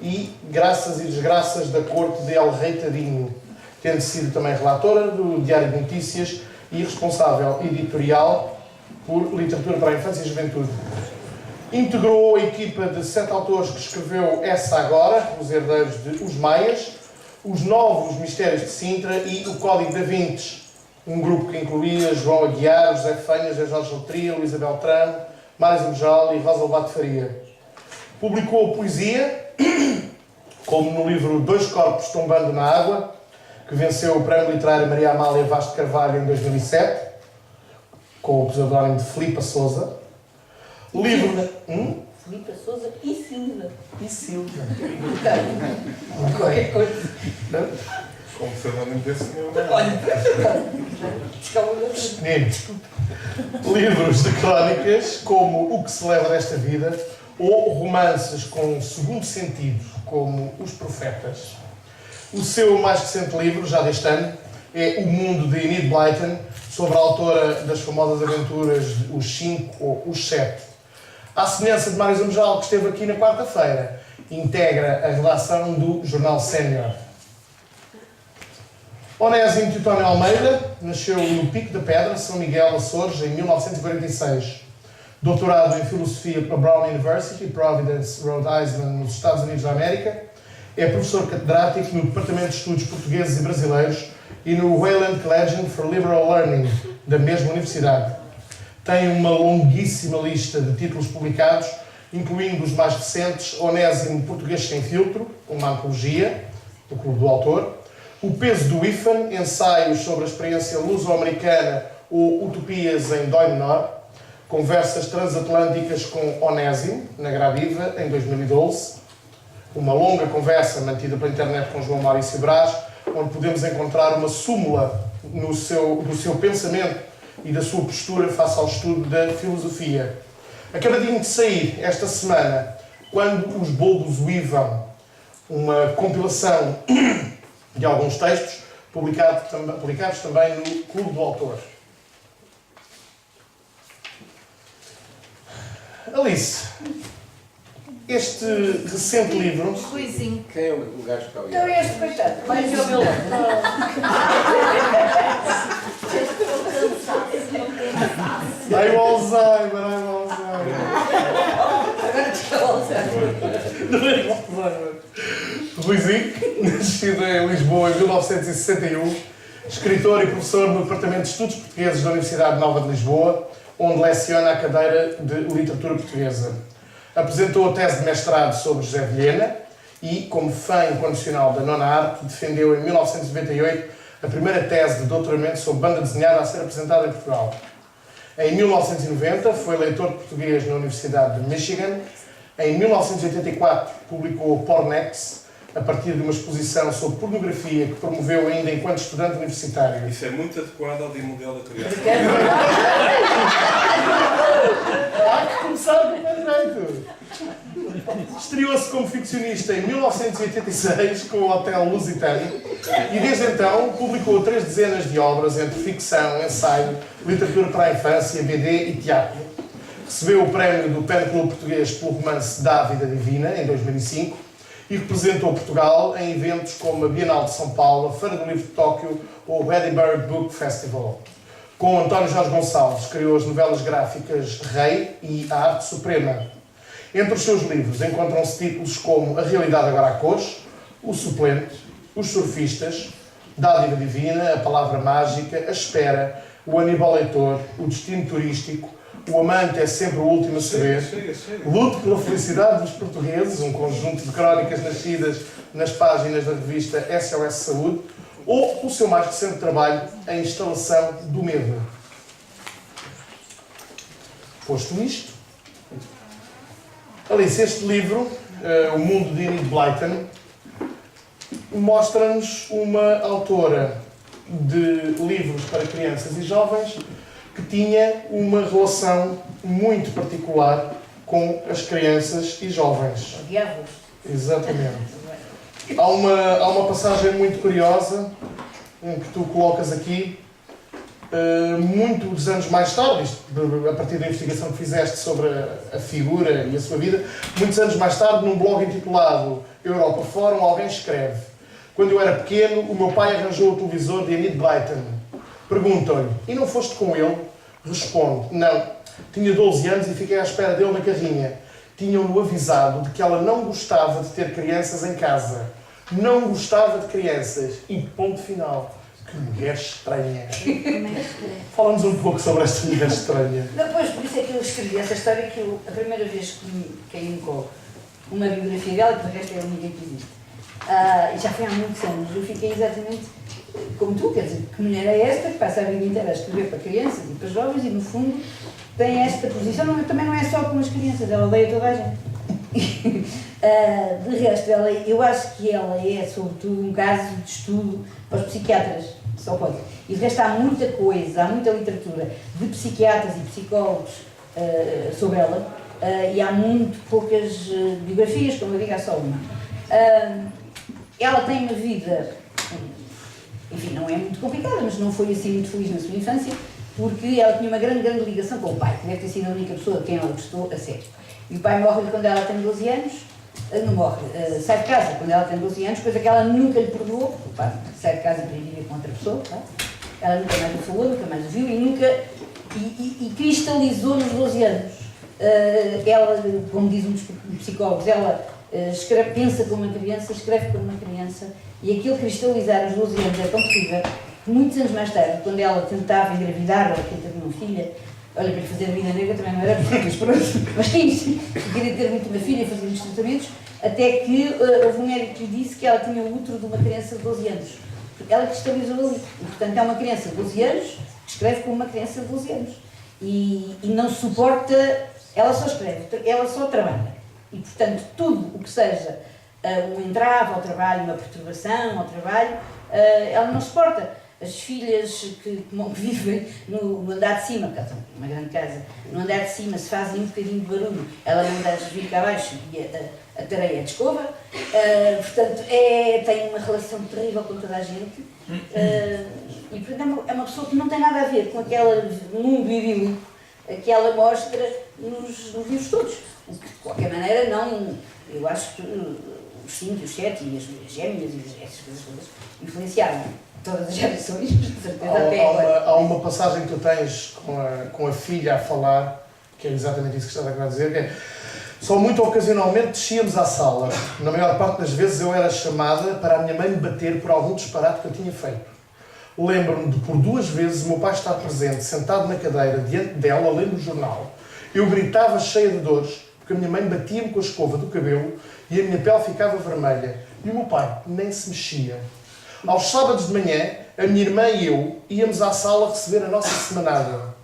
e Graças e Desgraças da Corte de El Rei Tadinho, tendo sido também relatora do Diário de Notícias e responsável editorial por Literatura para a Infância e Juventude. Integrou a equipa de 7 autores que escreveu Essa Agora, Os Herdeiros de Os Maias, Os Novos Mistérios de Sintra e O Código da Vintes, um grupo que incluía João Aguiar, José Fanhas, Jorge Letria, Luísa Beltrão, Mário Zambujal e Rosa Lobato Faria. Publicou poesia, como no livro Dois Corpos Tombando na Água, que venceu o Prémio Literário Maria Amália Vaz de Carvalho em 2007, com o pseudónimo de Filipa Souza. Livro... Filipa Souza e Silva. E Silva. Qualquer coisa. Como pseudónimo desse senhor. Livros de crónicas, como O que se leva desta vida, ou romances com segundo sentido, como Os Profetas. O seu mais recente livro, já deste ano, é O Mundo de Enid Blyton, sobre a autora das famosas aventuras Os 5 ou Os 7. À semelhança de Mário Zambujal, que esteve aqui na quarta-feira, integra a redação do Jornal Sénior. Onésimo Teutónio Almeida nasceu no Pico da Pedra, São Miguel, Açores, em 1946. Doutorado em Filosofia pela Brown University, Providence, Rhode Island, nos Estados Unidos da América. É professor catedrático no Departamento de Estudos Portugueses e Brasileiros e no Wayland Collegium for Liberal Learning, da mesma universidade. Tem uma longuíssima lista de títulos publicados, incluindo os mais recentes: Onésimo Português Sem Filtro, uma antologia, do Clube do Autor, O Peso do IFAN, ensaios sobre a experiência luso-americana ou utopias em dó menor, Conversas Transatlânticas com Onésimo, na Gradiva, em 2012, uma longa conversa mantida pela internet com João Maurício Brás, onde podemos encontrar uma súmula do seu pensamento e da sua postura face ao estudo da filosofia. Acabadinho de sair esta semana, Quando os Boldos Uivam, uma compilação de alguns textos publicados também no Clube do Autor. Alice, este recente livro... Ruizinho. Quem é o gajo que está ali? Então este coitado, vai ver o meu lado. Ai, o Alzheimer, ai, o Alzheimer. Agora te Alzheimer. Ruizinho, nascido em Lisboa em 1961, escritor e professor no Departamento de Estudos Portugueses da Universidade Nova de Lisboa, onde leciona a cadeira de Literatura Portuguesa. Apresentou a tese de mestrado sobre José Vilhena e, como fã incondicional da nona arte, defendeu em 1998 a primeira tese de doutoramento sobre banda desenhada a ser apresentada em Portugal. Em 1990 foi leitor de português na Universidade de Michigan. Em 1984 publicou Pornex, a partir de uma exposição sobre pornografia que promoveu ainda enquanto estudante universitário. Isso é muito adequado ao dia mundial da criança. Há que começar com o pé direito. Estreou-se como ficcionista em 1986 com o Hotel Lusitano e desde então publicou 3 dezenas de obras entre ficção, ensaio, literatura para a infância, BD e teatro. Recebeu o prémio do PEN Clube Português pelo romance Da Vida Divina, em 2005, e representou Portugal em eventos como a Bienal de São Paulo, a Feira do Livro de Tóquio ou o Edinburgh Book Festival. Com António Jorge Gonçalves, criou as novelas gráficas Rei e A Arte Suprema. Entre os seus livros encontram-se títulos como A Realidade Agora a Cores, O Suplente, Os Surfistas, Dádiva Divina, A Palavra Mágica, A Espera, O Aníbal Leitor, O Destino Turístico, O Amante é Sempre o Último a Saber, Luto pela Felicidade dos Portugueses, um conjunto de crónicas nascidas nas páginas da revista SOS Saúde, ou o seu mais recente trabalho, A Instalação do Medo. Posto isto, Alice, este livro, O Mundo de Enid Blyton, mostra-nos uma autora de livros para crianças e jovens que tinha uma relação muito particular com as crianças e jovens. Odiava-os. Exatamente. Há uma passagem muito curiosa em que tu colocas aqui Muitos anos mais tarde, isto, a partir da investigação que fizeste sobre a figura e a sua vida, muitos anos mais tarde, num blog intitulado Europa Fórum, alguém escreve: quando eu era pequeno, o meu pai arranjou o televisor de Enid Blyton. Perguntam-lhe: e não foste com ele? Responde: não, tinha 12 anos e fiquei à espera dele na carrinha. Tinham-no avisado de que ela não gostava de ter crianças em casa. Não gostava de crianças. E ponto final. Que mulher estranha. Fala-nos um pouco sobre esta mulher estranha. Depois, por isso é que eu escrevi essa história, que eu, a primeira vez que me caí no colo uma biografia dela, que de resto é a única que existe. E já foi há muitos anos. Eu fiquei exatamente como tu, quer dizer, que mulher é esta que passa a vida inteira a escrever para crianças e para jovens e, no fundo, tem esta posição. Também não é só com as crianças, ela odeia toda a gente. De resto, eu acho que ela é, sobretudo, um caso de estudo para os psiquiatras, só pode. E de resto há muita coisa, há muita literatura de psiquiatras e psicólogos sobre ela, e há muito poucas biografias, como eu digo, há só uma. Ela tem uma vida, enfim, não é muito complicada, mas não foi assim muito feliz na sua infância, porque ela tinha uma grande ligação com o pai, que deve ter sido a única pessoa de quem ela gostou a sério. E o pai morre quando ela tem 12 anos, não morre, sai de casa quando ela tem 12 anos, coisa que ela nunca lhe perdoou, porque o pai sai de casa para ir viver com outra pessoa, tá? Ela nunca mais o falou, nunca mais o viu e cristalizou nos 12 anos. Ela, como diz um dos psicólogos, ela pensa como uma criança, escreve como uma criança, e aquilo cristalizar aos 12 anos é tão terrível que muitos anos mais tarde, quando ela tentava engravidar, ou quem teve uma filha, olha, para lhe fazer a vida negra também não era possível, mas pronto, mas quis, queria ter muito uma filha e fazer muitos tratamentos, até que houve um médico que lhe disse que ela tinha o útero de uma criança de 12 anos, porque ela cristalizou ali, e portanto é uma criança de 12 anos que escreve como uma criança de 12 anos, e não suporta, ela só escreve, ela só trabalha, e portanto tudo o que seja um entrave ao trabalho, uma perturbação ao trabalho, ela não suporta. As filhas que vivem no andar de cima, porque ela tem uma grande casa, no andar de cima se fazem um bocadinho de barulho, ela não dá vir cá abaixo e a tareia é de escova, portanto tem uma relação terrível com toda a gente, e portanto é uma pessoa que não tem nada a ver com aquele mundo idílico que ela mostra nos livros todos. De qualquer maneira, não, eu acho que os 5 e os 7 e as gêmeas e essas coisas todas influenciaram todas as gerações, de certeza, até agora. Há uma passagem que tu tens com a filha a falar, que é exatamente isso que estás a dizer, que é: só muito ocasionalmente descíamos à sala. Na maior parte das vezes eu era chamada para a minha mãe me bater por algum disparate que eu tinha feito. Lembro-me de, por 2 vezes, o meu pai estar presente, sentado na cadeira, diante dela, lendo o jornal. Eu gritava cheia de dores, porque a minha mãe batia-me com a escova do cabelo e a minha pele ficava vermelha. E o meu pai nem se mexia. Aos sábados de manhã, a minha irmã e eu íamos à sala receber a nossa semanada.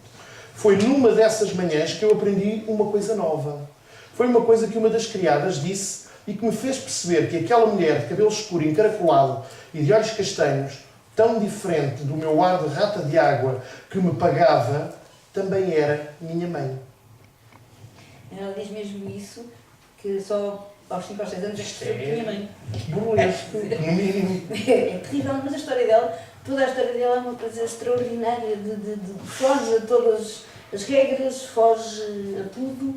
Foi numa dessas manhãs que eu aprendi uma coisa nova. Foi uma coisa que uma das criadas disse e que me fez perceber que aquela mulher de cabelo escuro encaracolado e de olhos castanhos, tão diferente do meu ar de rata de água que me pagava, também era minha mãe. Ela diz mesmo isso, que só aos 5 ou 6 anos é que minha mãe. Burlesco, no mínimo. É terrível, mas a história dela, toda a história dela é uma coisa extraordinária, foge a todas as regras, foge a tudo,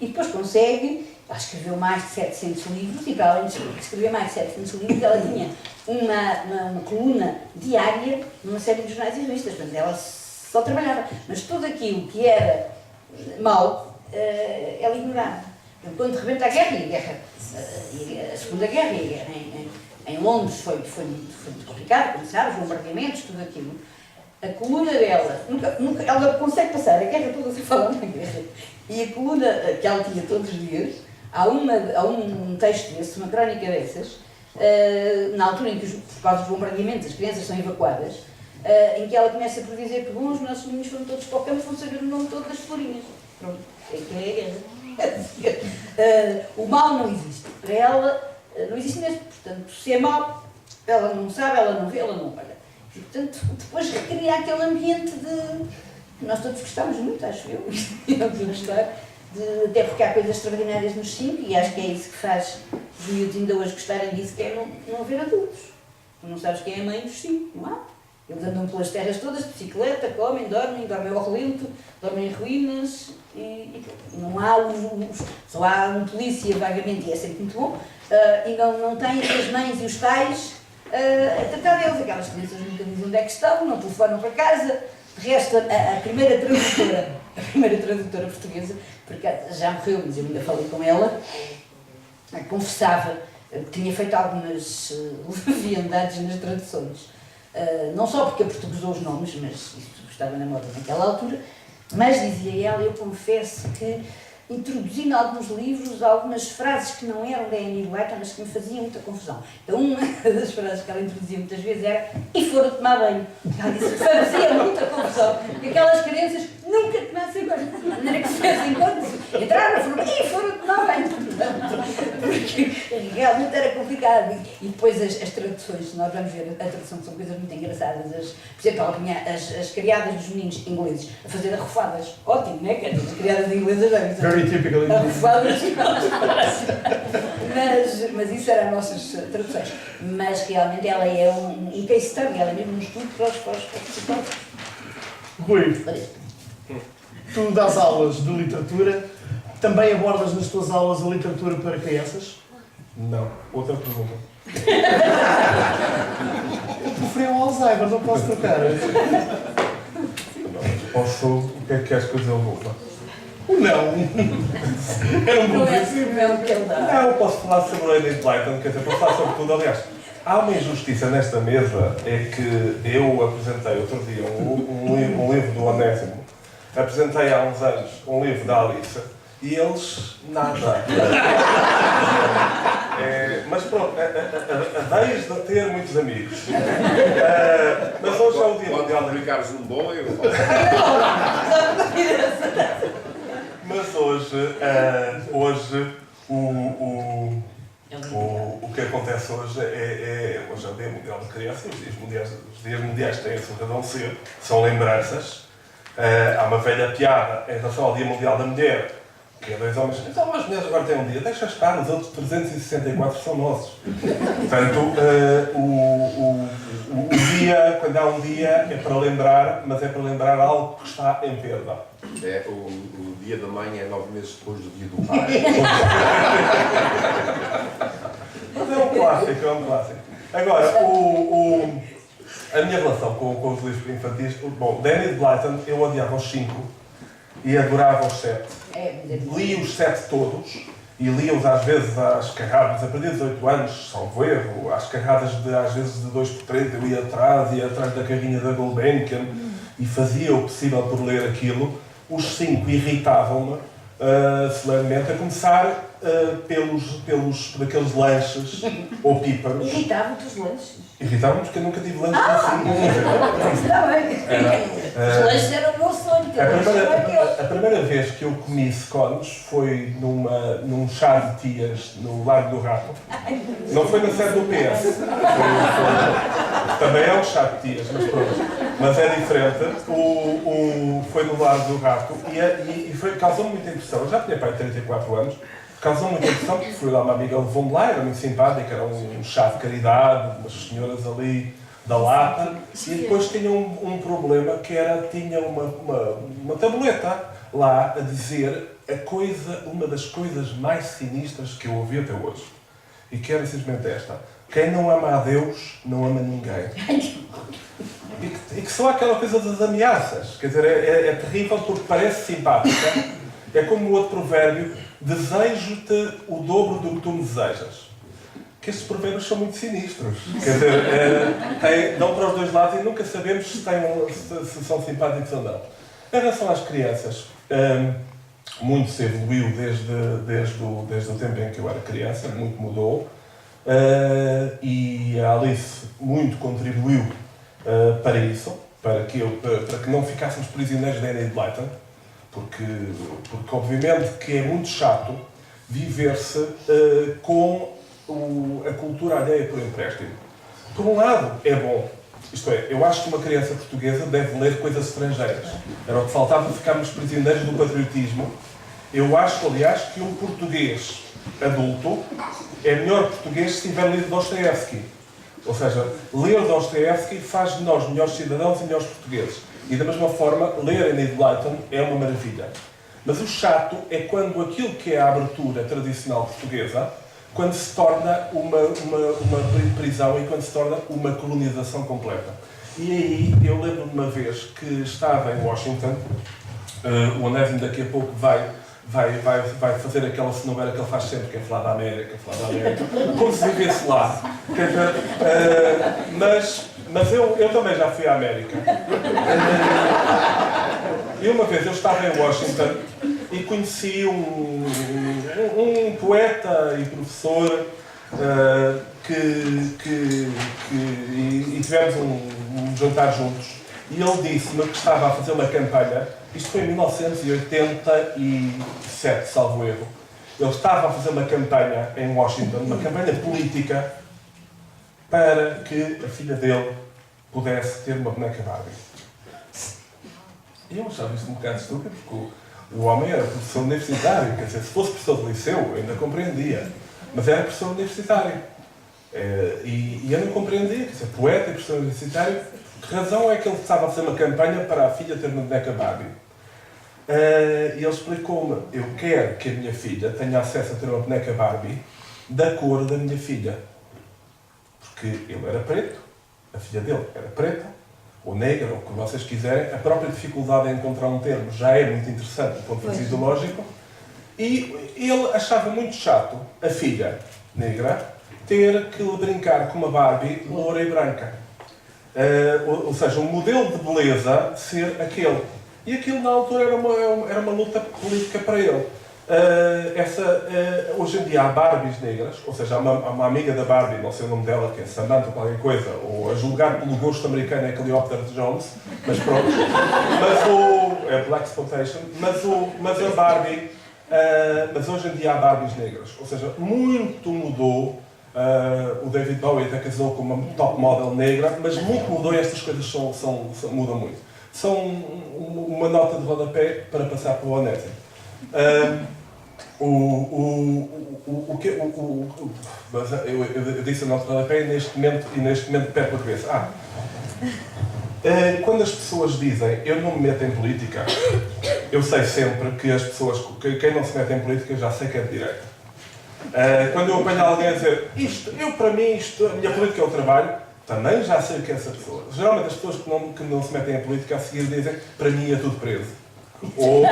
e depois consegue. Ela escreveu mais de 700 livros, e para além de escrever mais de 700 livros, ela tinha uma coluna diária numa série de jornais e revistas, portanto ela só trabalhava, mas tudo aquilo que era mau, ela ignorava. Quando rebenta a guerra, a Segunda Guerra, e a guerra em Londres foi muito complicado, como sabes, os bombardeamentos, tudo aquilo. A coluna dela, ela consegue passar a guerra toda sem falar na guerra. E a coluna que ela tinha todos os dias, há um texto desse, uma crónica dessas, na altura em que, por causa dos bombardeamentos, as crianças são evacuadas, em que ela começa por dizer que bom, os nossos meninos foram todos para o campo, vão saber o nome todo das florinhas. Pronto, é que é a guerra. O mal não existe. Para ela, não existe mesmo. Portanto, se é mal, ela não sabe, ela não vê, ela não olha. E, portanto, depois recria aquele ambiente de... Nós todos gostamos muito, acho eu, até porque há coisas extraordinárias nos 5, e acho que é isso que faz os miúdos ainda hoje gostarem disso, que é não haver adultos. Tu não sabes quem é a mãe dos 5, não há? Eles andam pelas terras todas, de bicicleta, comem, dormem ao relento, dormem em ruínas e não há só há um polícia vagamente, e é sempre muito bom, e não têm as mães e os pais a tratar deles. Aquelas crianças nunca dizem onde é que estão, não telefonam para casa. De resto, a primeira tradutora portuguesa, porque já morreu, mas eu ainda falei com ela, confessava que tinha feito algumas leviandades nas traduções. Não só porque aportuguesou os nomes, mas isso estava na moda naquela altura, mas dizia ela, eu confesso que introduzi em alguns livros algumas frases que não eram da Enid Blyton, mas que me faziam muita confusão. Então uma das frases que ela introduzia muitas vezes era e foram tomar banho. Ela disse que fazia muita confusão, que aquelas crianças nunca tomassem banho. De maneira que se fizessem quando entraram, foram tomar banho. Porque realmente era complicado. E depois as traduções, nós vamos ver a tradução, que são coisas muito engraçadas. Por exemplo, ela punha as criadas dos meninos ingleses a fazer arrofadas. Ótimo, não é? Que as criadas inglesas devem ser Very typical. arrofadas. Mas isso eram as nossas traduções. Mas realmente ela é um case study, ela é mesmo um estudo para os participantes. Rui, tu dás aulas de literatura, também abordas nas tuas aulas a literatura para crianças? Não. Outra pergunta. Eu preferi um Alzheimer, não posso trocar. Posso... O que é que queres que eu desenvolva? Não. Era um bom princípio. Não é o que ele dá. Não, posso falar sobre a Enid Blyton, quer dizer, posso falar sobre tudo. Aliás, há uma injustiça nesta mesa, é que eu apresentei outro dia um livro do Onésimo, apresentei há uns anos um livro da Alice, e eles nada. Mas pronto, adeias de ter muitos amigos. Mas hoje é o Dia Mundial da publicares um bom eu Mas hoje o que acontece hoje hoje é o Dia Mundial da Criança, os dias mundiais têm a sua razão de ser, são lembranças. Há uma velha piada em relação ao Dia Mundial da Mulher, que é 2 homens, então as mulheres agora têm um dia, deixa estar, os outros 364 são nossos. Portanto, o dia, quando há um dia, é para lembrar, mas é para lembrar algo que está em perda. É, o dia da mãe é 9 meses depois do dia do pai. Mas é um clássico, Agora, a minha relação com os livros infantis, bom, da Enid Blyton, eu odiava os 5 e adorava os 7. Li os 7 todos e li-os às vezes às carradas, a partir de 18 anos, salvo erro, às carradas às vezes de 2x3, eu ia atrás da carrinha da Gulbenkian e fazia o possível por ler aquilo. Os 5 irritavam-me solenemente, a começar por aqueles lanches ou píparos. Irritavam-te os lanches? Irritavam-me porque eu nunca tive lanches assim. Está bem. Os lanches eram o meu sonho. A primeira vez que eu comi scones foi num chá de tias no Largo do Rato. Não foi na sede do PS. Também é um chá de tias, mas pronto. Mas é diferente. Foi no Largo do Rato e causou-me muita impressão. Eu já tinha pai de 34 anos. Causou muita impressão porque fui lá, uma amiga levou-me lá, era muito simpática, era um chá de caridade, umas senhoras ali da lata, e depois tinha um problema que era, tinha uma tableta lá a dizer uma das coisas mais sinistras que eu ouvi até hoje. E que era simplesmente esta: quem não ama a Deus, não ama ninguém. E que só aquela coisa das ameaças, quer dizer, é terrível porque parece simpática. É como o outro provérbio: desejo-te o dobro do que tu me desejas. Que estes provérbios são muito sinistros. Quer dizer, dão para os dois lados e nunca sabemos se são simpáticos ou não. Em relação às crianças, muito se evoluiu desde o tempo em que eu era criança, muito mudou. E a Alice muito contribuiu para isso, para que não ficássemos prisioneiros da Enid Blyton. Porque obviamente que é muito chato viver-se com a cultura alheia por empréstimo. Por um lado, é bom. Isto é, eu acho que uma criança portuguesa deve ler coisas estrangeiras. Era o que faltava, ficarmos prisioneiros do patriotismo. Eu acho, aliás, que um português adulto é melhor português se tiver lido Dostoiévski. Ou seja, ler Dostoiévski faz de nós melhores cidadãos e melhores portugueses. E da mesma forma, ler Enid Blyton é uma maravilha. Mas o chato é quando aquilo que é a abertura tradicional portuguesa, quando se torna uma prisão e quando se torna uma colonização completa. E aí, eu lembro de uma vez que estava em Washington, o Onésimo daqui a pouco vai fazer aquela cenoubeira que ele faz sempre, que é falar da América, como se vivesse lá. Mas eu também já fui à América. E uma vez eu estava em Washington e conheci um poeta e professor e tivemos um jantar juntos. E ele disse-me que estava a fazer uma campanha, isto foi em 1987, salvo erro. Ele estava a fazer uma campanha em Washington, uma campanha política, para que a filha dele pudesse ter uma boneca Barbie. E eu achava isto um bocado estúpido, porque o homem era professor universitário, quer dizer, se fosse professor de liceu, eu ainda compreendia, mas era professor universitário. E eu não compreendia, quer dizer, poeta e professor universitário, que razão é que ele estava a fazer uma campanha para a filha ter uma boneca Barbie? E ele explicou-me, eu quero que a minha filha tenha acesso a ter uma boneca Barbie da cor da minha filha. Porque ele era preto, a filha dele era preta, ou negra, ou o que vocês quiserem. A própria dificuldade em encontrar um termo já é muito interessante do ponto de vista ideológico. E ele achava muito chato a filha negra ter que brincar com uma Barbie loura e branca. Ou seja, um modelo de beleza ser aquele. E aquilo na altura era uma luta política para ele. Hoje em dia há Barbies negras, ou seja, há uma amiga da Barbie, não sei o nome dela, que é Samantha ou qualquer coisa, ou a julgar pelo gosto americano é Cleopatra Jones, mas pronto. É Black Exploitation, mas a Barbie, mas hoje em dia há Barbies negras, ou seja, muito mudou. O David Bowie até casou com uma top model negra, mas muito mudou e estas coisas mudam muito. São uma nota de rodapé para passar para o Onésimo. Eu disse a nota de rodapé e neste momento perco a cabeça. Quando as pessoas dizem eu não me meto em política, eu sei sempre que as pessoas, quem não se mete em política já sei que é de direita. Quando eu apanho alguém a dizer para mim, a minha política é o trabalho, também já sei o que é essa pessoa. Geralmente as pessoas que não se metem em política a seguir dizem para mim é tudo preso. Ou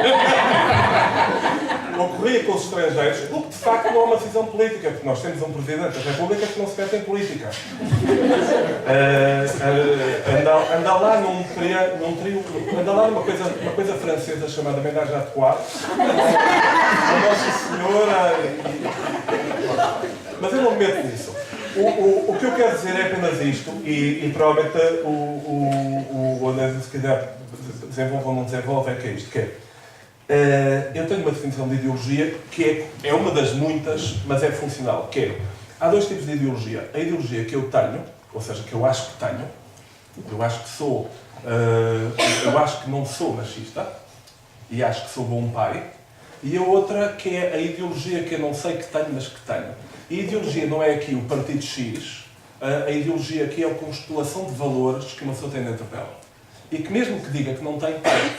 corria com os estrangeiros, o que de facto não é uma decisão política, porque nós temos um Presidente da República que não se mete em política. Anda lá numa coisa francesa chamada Ménage à Trois, a Nossa Senhora. Mas eu não me meto nisso. O que eu quero dizer é apenas isto, e provavelmente o Onésimo, se quiser, desenvolve ou não desenvolve, é que é isto, que é. Eu tenho uma definição de ideologia que é uma das muitas, mas é funcional, que é, há dois tipos de ideologia. A ideologia que eu tenho, ou seja, que eu acho que tenho, eu acho que não sou machista, e acho que sou bom pai, e a outra que é a ideologia que eu não sei que tenho, mas que tenho. E a ideologia não é aqui o partido X, a ideologia aqui é a constelação de valores que uma pessoa tem dentro dela. E que mesmo que diga que não tem, tem.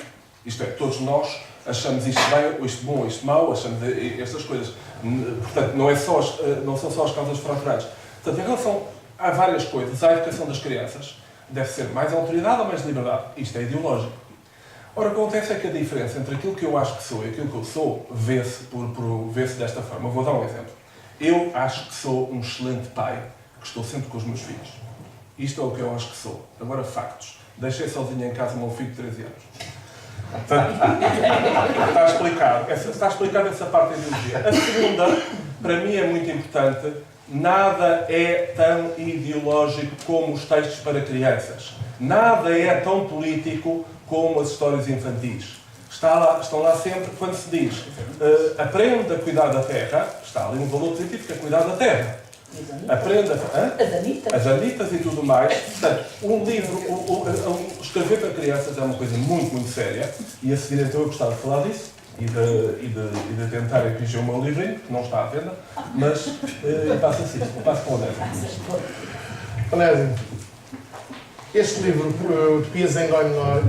Isto é, todos nós achamos isto bem, ou isto bom, ou isto mau, achamos estas coisas. Portanto, não são só as causas fraturantes. Portanto, em relação a várias coisas, a educação das crianças deve ser mais autoridade ou mais liberdade. Isto é ideológico. Ora, o que acontece é que a diferença entre aquilo que eu acho que sou e aquilo que eu sou vê-se desta forma. Eu vou dar um exemplo. Eu acho que sou um excelente pai, que estou sempre com os meus filhos. Isto é o que eu acho que sou. Agora, factos. Deixei sozinho em casa o meu filho de 13 anos. Portanto, está explicado essa parte da ideologia. A segunda, para mim, é muito importante. Nada é tão ideológico como os textos para crianças. Nada é tão político como as histórias infantis. Estão lá sempre, quando se diz aprenda a cuidar da terra, está ali um valor positivo que é cuidar da terra. Aprenda as anitas e tudo mais. Portanto, um livro, escrever para crianças é uma coisa muito, muito séria. E a seguir, então, eu gostava de falar disso e de tentar impingir o meu livrinho, que não está à venda, mas passo para o Onésimo. Onésimo, este livro, Utopias em Dó menor,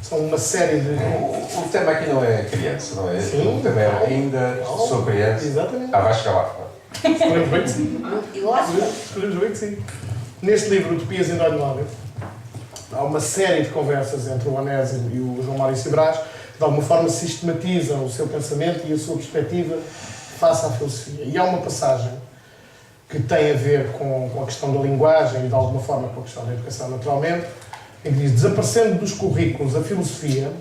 são uma série de... O tema aqui não é criança, não é? Sim. O tema é ainda sou criança. Exatamente. Ah, vai chegar lá. Escolhemos bem que sim. E lá está. Escolhemos bem que sim. Neste livro, Utopias em Dó menor, há uma série de conversas entre o Onésimo e o João Maurício Brás, que de alguma forma sistematizam o seu pensamento e a sua perspectiva face à filosofia. E há uma passagem que tem a ver com a questão da linguagem e de alguma forma com a questão da educação naturalmente, em que diz: desaparecendo dos currículos a filosofia,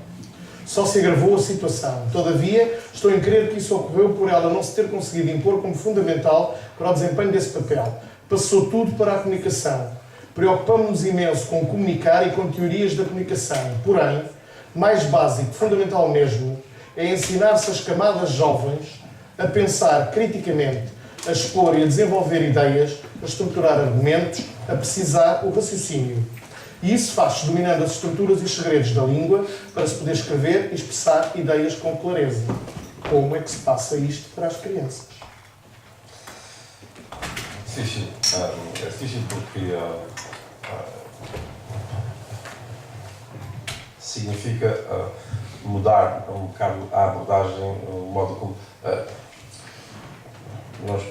só se agravou a situação. Todavia, estou em crer que isso ocorreu por ela não se ter conseguido impor como fundamental para o desempenho desse papel. Passou tudo para a comunicação. Preocupamos-nos imenso com comunicar e com teorias da comunicação. Porém, mais básico, fundamental mesmo, é ensinar-se às camadas jovens a pensar criticamente, a expor e a desenvolver ideias, a estruturar argumentos, a precisar o raciocínio. E isso faz-se dominando as estruturas e os segredos da língua para se poder escrever e expressar ideias com clareza. Como é que se passa isto para as crianças? Difícil. É difícil porque significa mudar um bocado a abordagem, o modo como... nós,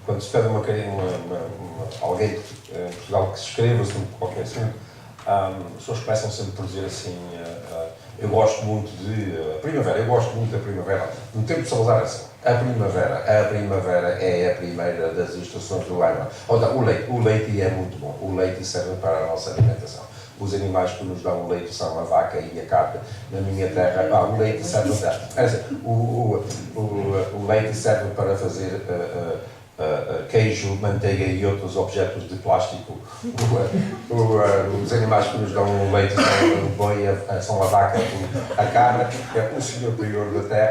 quando se pede alguém em Portugal que se escreva sobre qualquer assunto, as pessoas começam sempre por dizer assim: eu gosto muito de primavera, eu gosto muito da primavera. No tempo de Salazar, assim, a primavera é a primeira das estações do ano. O leite é muito bom, o leite serve para a nossa alimentação. Os animais que nos dão o leite são a vaca e a cabra. Na minha terra, o leite serve o leite serve para fazer queijo, manteiga e outros objetos de plástico. Os animais que nos dão o leite são o boi, são a vaca, a cabra. O senhor prior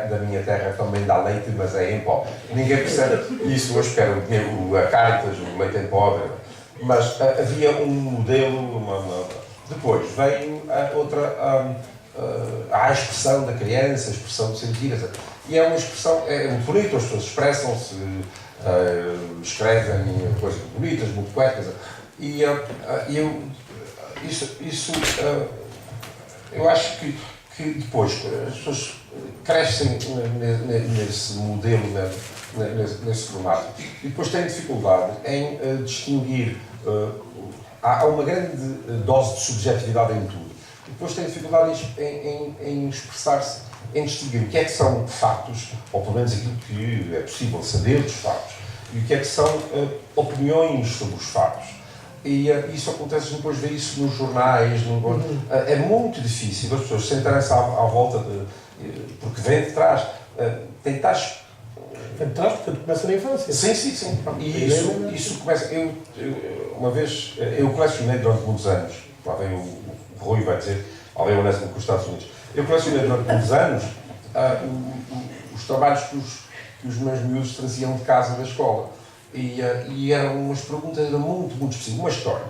da minha terra também dá leite, mas é em pó. Ninguém percebe isso. Eu espero a Caritas, o leite em pó. Mas havia um modelo, depois veio a expressão da criança, a expressão de sentir. E é uma expressão, é muito bonito, as pessoas expressam-se, escrevem coisas bonitas, muito poéticas. E eu acho que depois as pessoas crescem nesse modelo, nesse formato. E depois têm dificuldade em distinguir. Há uma grande dose de subjetividade em tudo. E depois tem dificuldade em expressar-se, em distinguir o que é que são factos, ou pelo menos aquilo que é possível saber dos factos, e o que é que são opiniões sobre os factos. E isso acontece depois de ver isso nos jornais. É muito difícil as pessoas sentarem-se à volta porque vem de trás. Tentar. Vem de trás, portanto, começa na infância. Sim. E isso começa. Uma vez, eu colecionei durante muitos anos, lá vem o Rui vai dizer, lá vem o Onésimo com os Estados Unidos. Eu colecionei durante muitos anos os trabalhos que os meus miúdos traziam de casa da escola. E eram umas perguntas muito específicas. Uma história.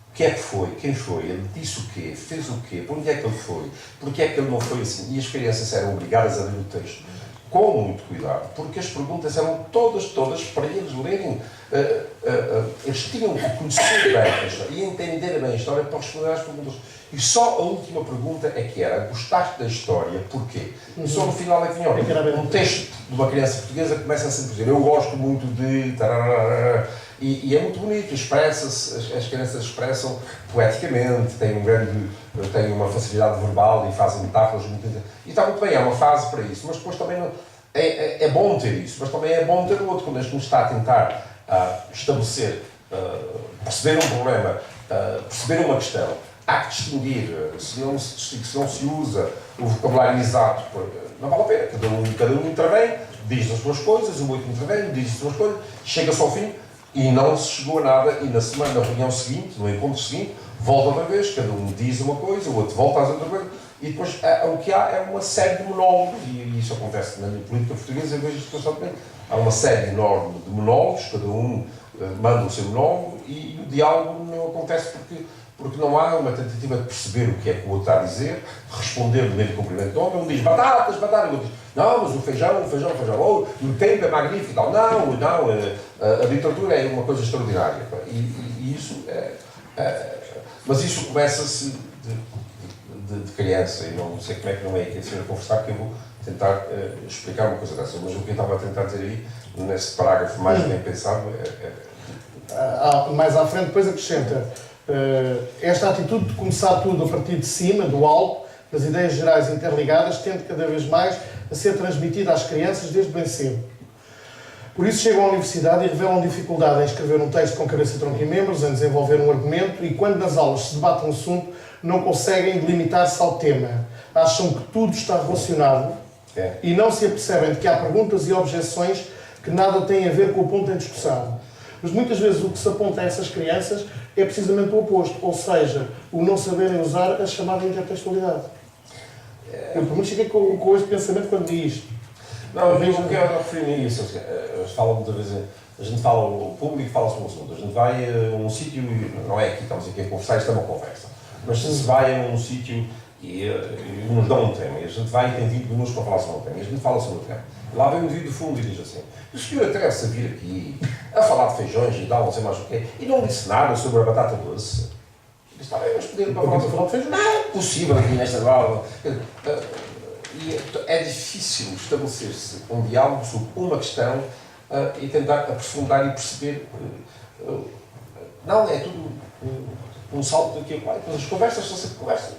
O que é que foi? Quem foi? Ele disse o quê? Fez o quê? Por onde é que ele foi? Porquê é que ele não foi assim? E as crianças eram obrigadas a ler o texto com muito cuidado, porque as perguntas eram todas para eles lerem. Eles tinham que conhecer bem a história e entender bem a história para responder às perguntas. E só a última pergunta é que era: gostaste da história? Porquê? E só no final é que vinha um texto de uma criança portuguesa que começa a sempre dizer: eu gosto muito de... E é muito bonito, as crianças expressam poeticamente, têm uma facilidade verbal e fazem metáforas muito... E está muito bem, é uma fase para isso, mas depois também é bom ter isso, mas também é bom ter o outro, quando a gente está a tentar estabelecer, perceber um problema, perceber uma questão. Há que distinguir, se não se usa o vocabulário exato, não vale a pena, cada um intervém, diz as suas coisas, o outro intervém, diz as suas coisas, chega-se ao fim e não se chegou a nada, e na reunião seguinte, no encontro seguinte, volta outra vez, cada um diz uma coisa, o outro volta às outras coisas, e depois o que há é uma série de monólogos, e isso acontece na política portuguesa, eu vejo isto constantemente. Há uma série enorme de monólogos, cada um manda o seu monólogo, e o diálogo não acontece porque não há uma tentativa de perceber o que é que o outro está a dizer, de responder no meio do cumprimento de ombro. Um diz batatas, o outro diz Não, mas o feijão, ou o tempo é magnífico, não, a literatura é uma coisa extraordinária. E isso mas isso começa-se de criança, e não sei como é que não é aqui a conversar, que eu vou tentar explicar uma coisa dessa. Mas o que eu estava a tentar dizer aí, nesse parágrafo mais bem pensado, mais à frente depois acrescenta esta atitude de começar tudo a partir de cima, do alto, das ideias gerais interligadas, tende cada vez mais a ser transmitida às crianças desde bem cedo. Por isso chegam à universidade e revelam dificuldade em escrever um texto com cabeça, tronco e membros, em desenvolver um argumento, e quando nas aulas se debate um assunto, não conseguem delimitar-se ao tema. Acham que tudo está relacionado e não se apercebem de que há perguntas e objeções que nada têm a ver com o ponto em discussão. Mas muitas vezes o que se aponta a essas crianças é precisamente o oposto, ou seja, o não saberem usar a chamada intertextualidade. Eu, pelo menos, cheguei com este pensamento quando li isto. Não, eu vejo o que eu referi a isso. Fala muitas vezes, a gente fala, o público fala sobre um assunto, a gente vai a um sítio, não é aqui, estamos aqui a conversar, isto é uma conversa, mas se vai a um sítio e nos dão um tema, e a gente vai e tem 20 minutos para falar sobre um tema, e a gente fala sobre o tema. Lá vem um indivíduo de fundo e diz assim: o senhor atreve-se a vir aqui a falar de feijões e tal, não sei mais o quê, e não disse nada sobre a batata doce. Está bem, mas podemos falar de feijões. Não é possível aqui nesta aula. E é difícil estabelecer-se um diálogo sobre uma questão e tentar aprofundar e perceber. Não, é tudo um salto daqui a lá. As conversas são sempre conversa.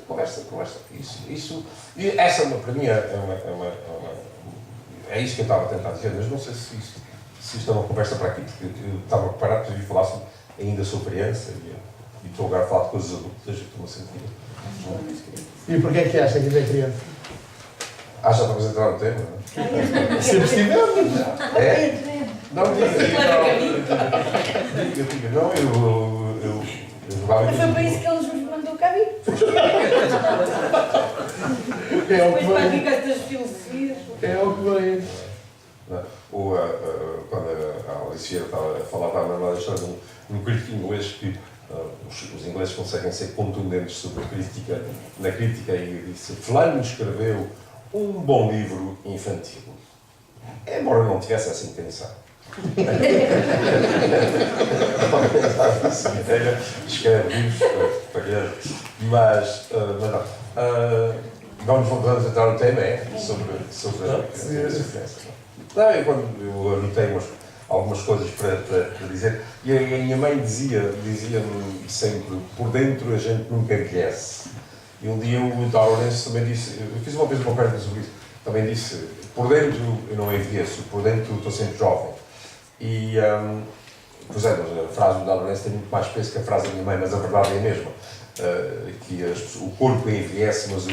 E essa, para mim, é isso que eu estava a tentar dizer, mas não sei se isto é uma conversa para aqui, porque eu estava preparado para vir falar ainda sou criança e estou agora a falar de coisas adultas e estou-me a sentir. E porquê é que acha que ainda é criança? Já estamos a entrar no tema, não é? Sempre estivemos. É? Não, eu jogava Mas foi para isso que ele nos mandou cá vir. Depois para aqui com estas filosofias. É o que veio. Quando a Alicia estava a falar da memória história de um crítico inglês que os ingleses conseguem ser contundentes sobre a crítica, na crítica, e disse: fulano escreveu um bom livro infantil. Embora não tivesse essa intenção. Escreve livros para crianças. Mas não. Vamos entrar no tema, sobre a criança. Eu anotei algumas coisas para dizer, e a minha mãe dizia-me sempre: por dentro a gente nunca envelhece. E um dia o Darwinense também disse, eu fiz uma vez uma pergunta sobre isso, também disse: por dentro eu não envelheço, por dentro estou sempre jovem. E, pois é, a frase do Darwinense tem muito mais peso que a frase da minha mãe, mas a verdade é a mesma, que o corpo envelhece, mas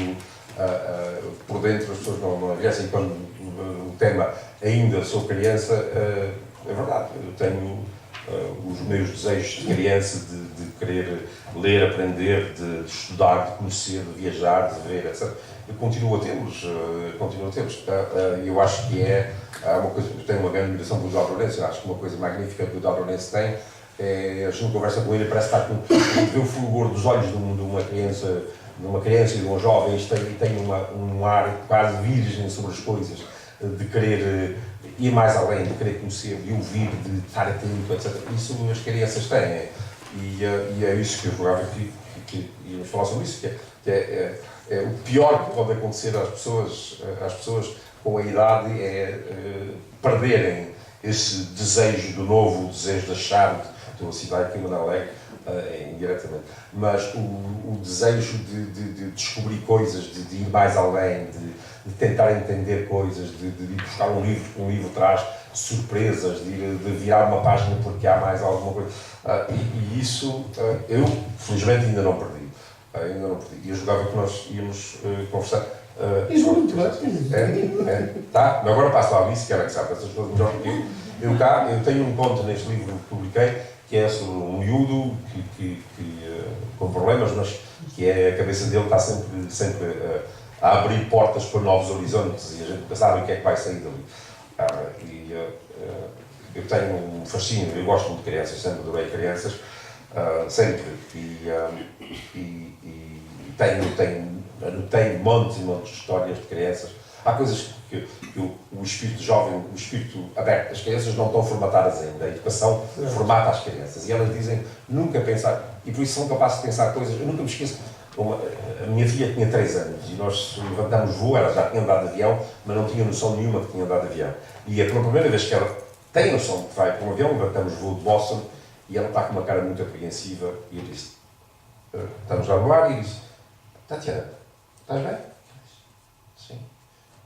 por dentro as pessoas não envelhecem. E quando o tema ainda sou criança, é verdade, eu tenho os meus desejos de criança de querer ler, aprender, de estudar, de conhecer, de viajar, de ver, etc. Eu continuo a tê-los. Eu acho que é uma coisa, eu tenho uma grande admiração pelo Darwinense. Eu acho que uma coisa magnífica que o Darwinense tem é, a gente conversa com ele e parece estar ver o fulgor dos olhos de uma criança e de um jovem, e tem um ar quase virgem sobre as coisas, de querer ir mais além, de querer conhecer, de ouvir, de estar atento, etc. Isso as crianças têm, e é isso que eu jogava aqui, que íamos falar sobre isso, que é o pior que pode acontecer às pessoas com a idade, é perderem esse desejo do novo, o desejo da chave. Estou a citar aqui uma Alegre, indiretamente, mas o desejo de descobrir coisas, de ir mais além, de tentar entender coisas, de ir buscar um livro traz surpresas, de virar uma página porque há mais alguma coisa. E isso eu, felizmente, ainda não perdi. E eu jogava que nós íamos conversar. Isso é muito bem. Tá? Agora passo lá a Alice, que ela que sabe essas coisas melhor que eu. Eu tenho um conto neste livro que publiquei, que é sobre um miúdo com problemas, mas que a cabeça dele está sempre a abrir portas para novos horizontes, e a gente nunca sabe o que é que vai sair dali. Eu tenho um fascínio, eu gosto muito de crianças, sempre adorei crianças, sempre, anotei montes e montes de histórias de crianças. Há coisas porque o espírito jovem, o espírito aberto das crianças não estão formatadas ainda. A educação formata as crianças. E elas dizem nunca pensar, e por isso são capazes de pensar coisas. Eu nunca me esqueço, a minha filha tinha 3 anos e nós levantamos voo, ela já tinha andado de avião, mas não tinha noção nenhuma que tinha andado de avião. E é pela primeira vez que ela tem noção de que vai para um avião, levantamos voo de Boston, e ela está com uma cara muito apreensiva, e eu disse, estamos a voar, e eu disse, Tatiana, estás bem? Sim.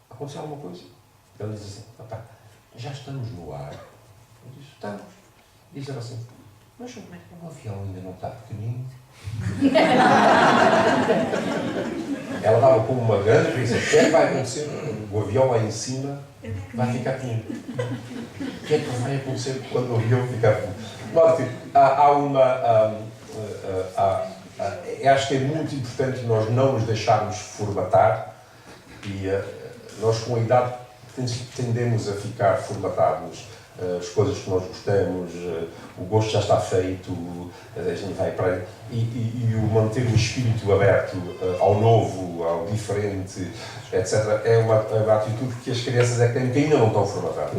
Aconteceu alguma coisa? Ele diz assim, papá, já estamos no ar. Eu disse, estamos. Diz ela assim, mas como é que o avião ainda não está pequenino? Ela estava com uma grande preguiça. O que é que vai acontecer? O avião lá em cima vai ficar pequeno. O que é que vai acontecer quando o avião ficar pequeno? Acho que é muito importante nós não nos deixarmos formatar e nós com a idade tendemos a ficar formatados. As coisas que nós gostamos, o gosto já está feito, a gente vai para aí. E o manter o espírito aberto ao novo, ao diferente, etc., é uma atitude que as crianças é que têm, que ainda não estão formatadas.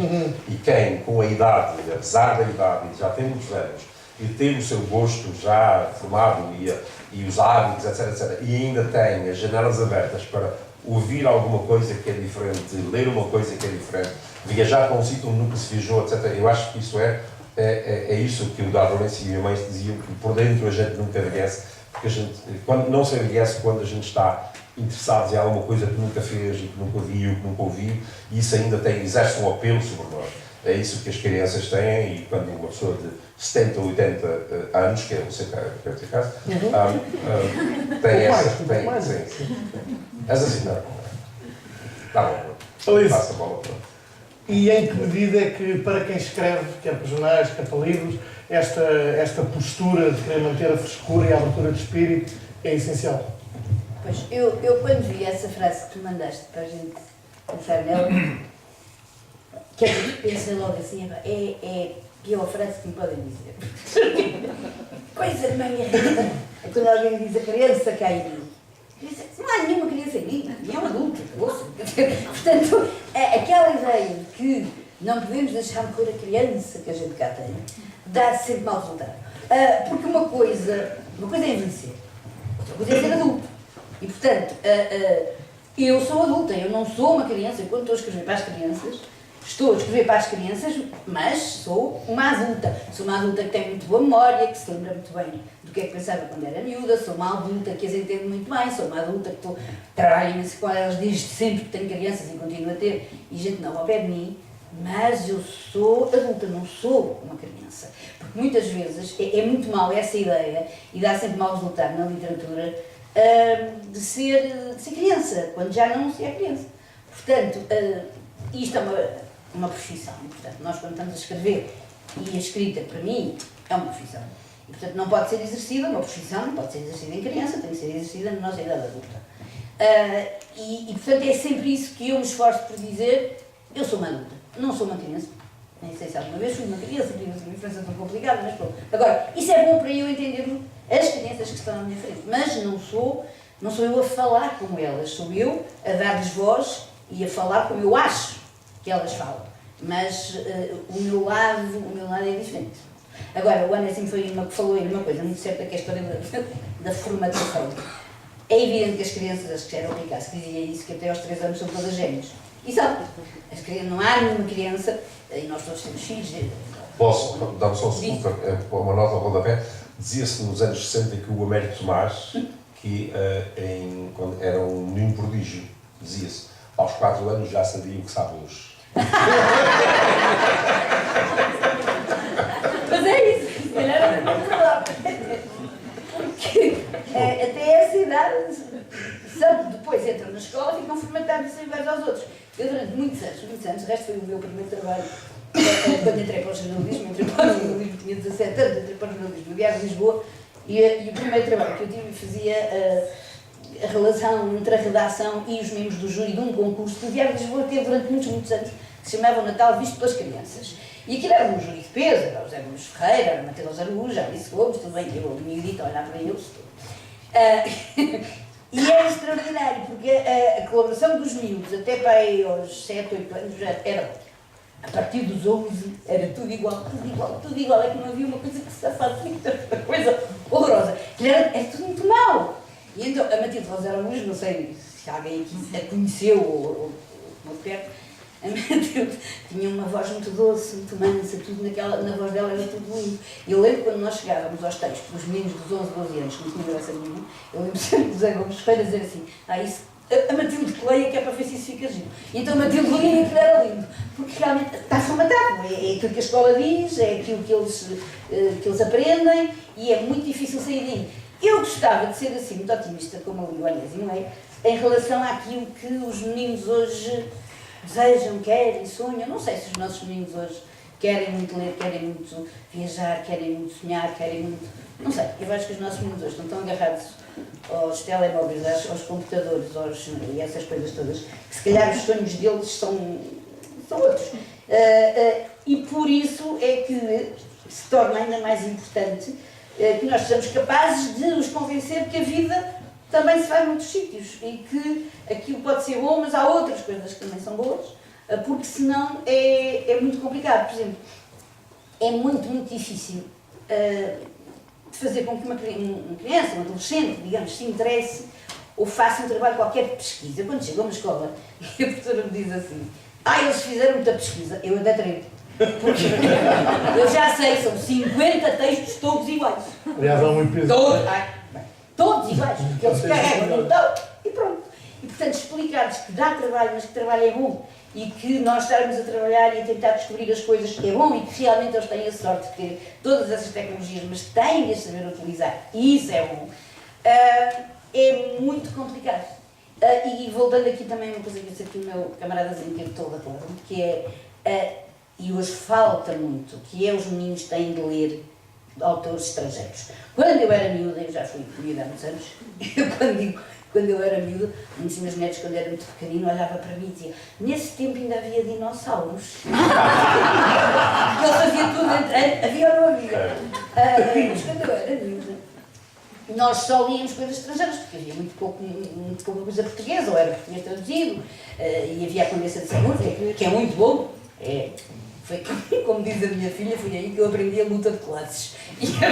E quem, com a idade, apesar da idade, já tem muitos anos, e ter o seu gosto já formado e os hábitos, etc., etc., e ainda tem as janelas abertas para ouvir alguma coisa que é diferente, ler uma coisa que é diferente, viajar para um sítio onde nunca se viajou, etc. Eu acho que isso é isso que o Darwin e a minha mãe diziam, que por dentro a gente nunca envelhece, porque a gente não se envelhece quando a gente está interessado em alguma coisa que nunca fez e que nunca viu, que nunca ouviu, e isso ainda exerce um apelo sobre nós. É isso que as crianças têm, e quando uma pessoa de 70 ou 80 anos, que é o seu caso, tem essa... Essa sim, não. Está bom. Passa a bola para... E em que medida é que, para quem escreve, quer para jornais, quer para livros, esta postura de querer manter a frescura e a abertura de espírito é essencial? Pois, eu quando vi essa frase que tu mandaste para a gente pensar nela, que a gente pensa logo assim, é a pior frase que me podem dizer. Coisa de manhã, quando alguém diz a criança cai. Não há nenhuma criança em mim, é um adulto, ouça. Portanto, aquela ideia de que não podemos deixar morrer a criança que a gente cá tem, dá sempre mau resultado. Porque uma coisa é envelhecer, outra coisa é ser adulto. E, portanto, eu sou adulta, eu não sou uma criança. Quando estou a escrever para as crianças, estou a escrever para as crianças, mas sou uma adulta. Sou uma adulta que tem muito boa memória, que se lembra muito bem do que é que pensava quando era miúda, sou uma adulta que as entende muito bem, sou uma adulta que trabalho com elas desde sempre que tenho crianças e continuo a ter, e gente não ao pé de mim, mas eu sou adulta, não sou uma criança. Porque muitas vezes é muito mau essa ideia, e dá sempre mau resultado na literatura, de ser criança, quando já não se é criança. Portanto, isto é uma profissão. Portanto, nós quando estamos a escrever, e a escrita para mim é uma profissão, e portanto não pode ser exercida, uma profissão não pode ser exercida em criança, tem que ser exercida na nossa idade adulta. E portanto é sempre isso que eu me esforço por dizer, eu sou uma adulta, não sou uma criança. Nem sei se alguma vez fui uma criança, tive uma diferença tão complicada, mas pronto. Agora, isso é bom para eu entender as crianças que estão à minha frente, mas não sou eu a falar como elas, sou eu a dar-lhes voz e a falar como eu acho que elas falam. Mas o meu lado é diferente. Agora, o Ana falou aí uma coisa muito certa, que é a história da formatação. É evidente que as crianças, acho que era o Ricardo que dizia isso, que até aos 3 anos são todas gêmeas. E sabe, não há nenhuma criança, e nós todos temos filhos. Posso dar-me só um segundo, uma nota ao rodapé. Dizia-se nos anos 60 que o Américo Tomás, que quando era um menino prodígio, dizia-se, aos 4 anos já sabia o que sabe hoje. Mas é isso, se calhar era muito verdade. Porque até essa idade, sabe, depois entram na escola e ficam formatados e iguais aos outros. Eu durante muitos anos, o resto foi o meu primeiro trabalho, quando entrei para o jornalismo, tinha 17 anos, entrei para o jornalismo, viagem de Lisboa, e o primeiro trabalho que eu tive fazia a relação entre a redação e os membros do júri de um concurso que o Diário de Lisboa teve durante muitos anos, que se chamava o Natal Visto pelas Crianças. E aquilo era um júri de peso, era o José Gomes Ferreira, era o Mateus Araújo, a Alice Gomes, tudo bem, eu miudita a olhar para eles. E era extraordinário, porque a colaboração dos miúdos, até para aí aos 7, 8 anos, já era. A partir dos 11 era tudo igual, tudo igual, tudo igual. É que não havia uma coisa que se safasse, uma coisa horrorosa. Era tudo muito mau. E então, a Matilde Rosa Araújo, não sei se alguém aqui a conheceu ou muito perto, a Matilde tinha uma voz muito doce, muito mansa, tudo na voz dela era tudo lindo. E eu lembro quando nós chegávamos aos textos dos meninos dos 11, 12 anos, que não tinham graça nenhuma, eu lembro sempre do Zé Gomes Ferreira dizer assim, isso, a Matilde que leia, que é para ver se isso fica giro. E então a Matilde lia e aquilo era lindo, porque realmente está-se a matar, é aquilo que a escola diz, é aquilo que eles aprendem, e é muito difícil sair daí. Eu gostava de ser assim, muito otimista, como a Libanese, não é? Em relação àquilo que os meninos hoje desejam, querem, sonham. Não sei se os nossos meninos hoje querem muito ler, querem muito viajar, querem muito sonhar, querem muito... Não sei, eu acho que os nossos meninos hoje estão tão agarrados aos telemóveis, aos computadores e essas coisas todas, que se calhar os sonhos deles são outros. E por isso é que se torna ainda mais importante que nós sejamos capazes de os convencer que a vida também se faz em outros sítios e que aquilo pode ser bom, mas há outras coisas que também são boas, porque senão é muito complicado. Por exemplo, é muito difícil de fazer com que uma criança, um adolescente, digamos, se interesse ou faça um trabalho qualquer de pesquisa. Quando chegou a uma escola e a professora me diz assim, eles fizeram muita pesquisa, eu até tremo. Porque eu já sei, são 50 textos todos iguais. Aliás, há um episódio. Todos iguais, porque eles carregam no botão e pronto. E portanto, explicar-lhes que dá trabalho, mas que trabalho é bom e que nós estarmos a trabalhar e a tentar descobrir as coisas é bom e que realmente eles têm a sorte de ter todas essas tecnologias, mas têm de as saber utilizar, e isso é bom, é muito complicado. E voltando aqui também uma coisa que eu disse aqui o meu camaradazinho que eu estou de acordo, que é, e hoje falta muito, que é os meninos têm de ler autores estrangeiros. Quando eu era miúda, eu já fui miúda há muitos anos, quando eu era miúda, um dos meus netos, quando era muito pequenino, olhava para mim e dizia, nesse tempo ainda havia dinossauros. Ele fazia tudo entre havia ou não havia. Mas quando eu era miúda, nós só líamos coisas estrangeiras, porque havia muito pouca coisa portuguesa, ou era português traduzido, e havia a Condessa de Saúde, que é muito bom. Foi, como diz a minha filha, foi aí que eu aprendi a luta de classes. E a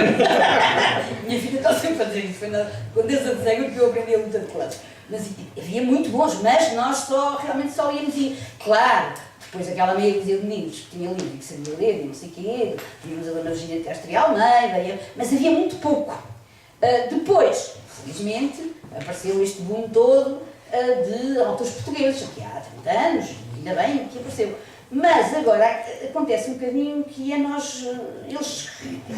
minha filha está sempre a dizer isso, foi na Condessa de Saúde que eu aprendi a luta de classes. Mas havia muito bons, mas nós realmente só íamos ir. Claro, depois aquela meia dúzia de meninos que tinha livro e que sabia ler, e não sei o quê, tínhamos a Dona Virgínia de Castro e Almeida, mas havia muito pouco. Depois, felizmente, apareceu este boom todo de autores portugueses, que há 30 anos, ainda bem que apareceu. Mas agora acontece um bocadinho que eles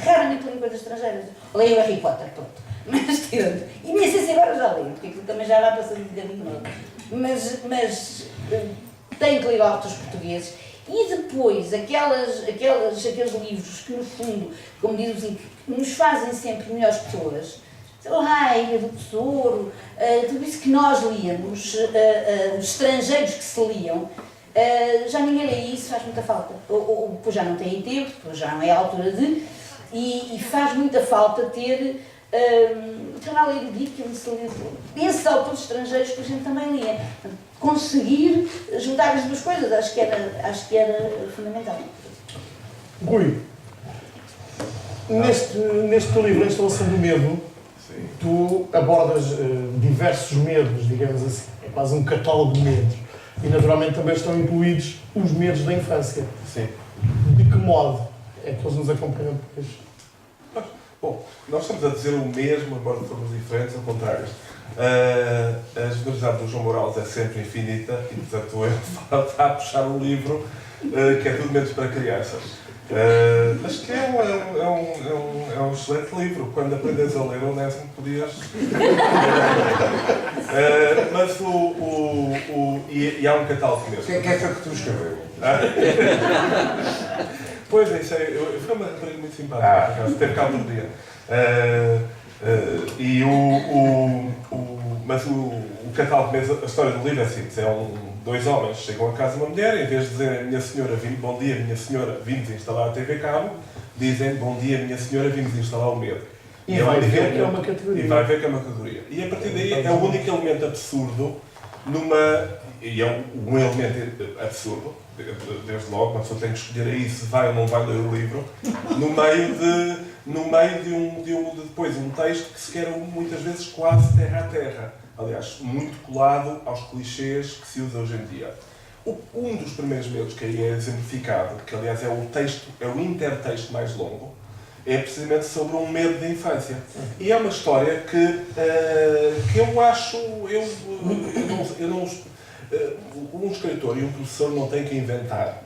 raramente leem coisas estrangeiras. Leem o Harry Potter, pronto. Mas tirando. E nem sei se agora já leem, porque aquilo também já vai passando um bocadinho mal. Mas têm que ler autores portugueses. E depois, aqueles livros que, no fundo, como diz assim, que nos fazem sempre melhores pessoas, sei lá, a Ilha do Tesouro, tudo isso que nós líamos, os estrangeiros que se liam, já ninguém lê isso, faz muita falta. Ou depois já não têm tempo, depois já não é a altura de. E faz muita falta ter. Sei lá, ler o Dickens, esses autores estrangeiros que a gente também lia. Conseguir juntar as duas coisas, acho que era fundamental. Rui, neste teu livro, A Instalação do Medo, tu abordas diversos medos, digamos assim, é quase um catálogo de medos. E naturalmente também estão incluídos os medos da infância. Sim. De que modo é que eles nos acompanham depois? Bom, nós estamos a dizer o mesmo, embora de formas diferentes, ao contrário. A generosidade do João Morales é sempre infinita e, portanto, ele está a puxar um livro que é tudo menos para crianças. Mas que é um excelente livro. Quando aprendes a ler, Onésimo, podias... mas e há um catálogo mesmo. Quem é que tu escreveu? Pois é, isso foi uma rapariga muito simpática, por acaso, teve cá um dia. Mas o catálogo mesmo, a história do livro é simples, dois homens chegam a casa de uma mulher, em vez de dizerem minha senhora, bom dia minha senhora, vimos instalar a TV Cabo, dizem bom dia minha senhora, vimos instalar o medo. E vai ver que é uma categoria. E vai ver que é uma categoria. E a partir daí é o único elemento absurdo numa... E é um elemento absurdo, desde logo, uma pessoa tem que escolher aí se vai ou não vai ler o livro, no meio de depois um texto que se quer muitas vezes quase terra a terra. Aliás, muito colado aos clichês que se usa hoje em dia. Um dos primeiros medos que aí é exemplificado, que aliás é o intertexto mais longo, é precisamente sobre um medo de infância. E é uma história que eu acho... Um escritor e um professor não têm que inventar.